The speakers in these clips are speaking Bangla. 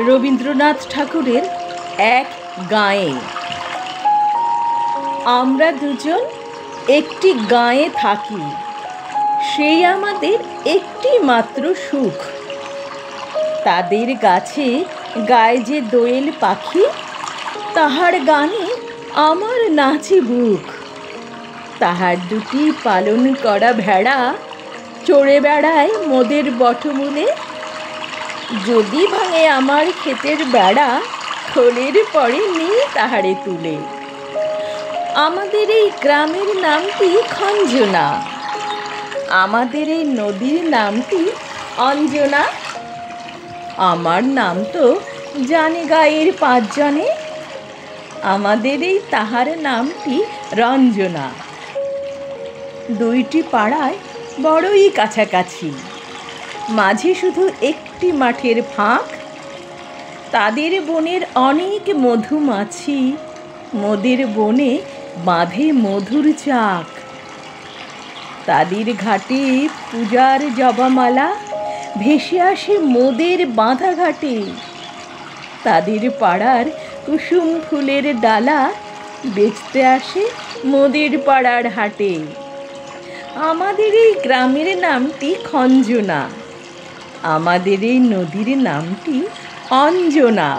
রবীন্দ্রনাথ ঠাকুরের এক গাঁয়ে। আমরা দুজন একটি গাঁয়ে থাকি, সেই আমাদের একটি মাত্র সুখ। তাদের গাছে গায়ে যে দোয়েল পাখি, তাহার গানে আমার নাচে বুক। তাহার দুটি পালন করা ভেড়া চড়ে বেড়ায় মোদের বটমূলে। যদি ভাঙে আমার ক্ষেতের বেড়া, খোলের পরে নিই তাহারে তুলে। আমাদের এই গ্রামের নামটি খঞ্জনা, আমাদের এই নদীর নামটি অঞ্জনা। আমার নাম তো জানে গাঁয়ের পাঁচজনে, আমাদের এই তাহার নামটি রঞ্জনা। দুইটি পাড়ায় বড়ই কাছাকাছি, মাঝে শুধু একটি মাঠের ফাঁক। তাদের বনের অনেক মধুমাছি, মোদের বনে বাঁধে মধুর চাক। তাদের ঘাটে পূজার জবামালা ভেসে আসে মোদের বাঁধা ঘাটে। তাদের পাড়ার কুসুম ফুলের ডালা বেচতে আসে মোদের পাড়ার হাটে। আমাদের এই গ্রামের নামটি খঞ্জনা, আমাদের এই নদীর নামটি অঞ্জনা।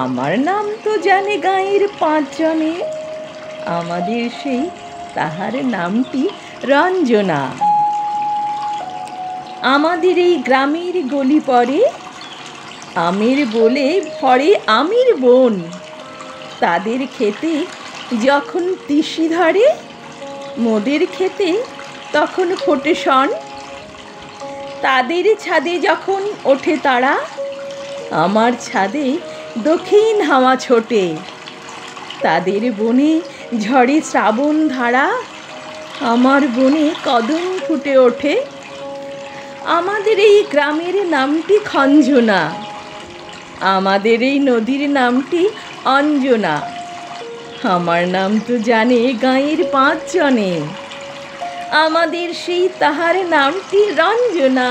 আমার নাম তো জানে গাঁয়ের পাঁচজনে, আমাদের সেই তাহার নামটি রঞ্জনা। আমাদের এই গ্রামের গলি পরে আমের বলে ভরে আমের বন। তাদের খেতে যখন তিসি ধরে, মোদের খেতে তখন ফোটে শন। তাদের ছাদে যখন ওঠে তারা, আমার ছাদে দক্ষিণ হাওয়া ছোটে। তাদের বনে ঝড়ে শ্রাবণ ধারা, আমার বনে কদম ফুটে ওঠে। আমাদের এই গ্রামের নামটি খঞ্জনা, আমাদের এই নদীর নামটি অঞ্জনা। আমার নাম তো জানে গাঁয়ের পাঁচজনে, আমাদের সেই তাহার নামটি রঞ্জনা।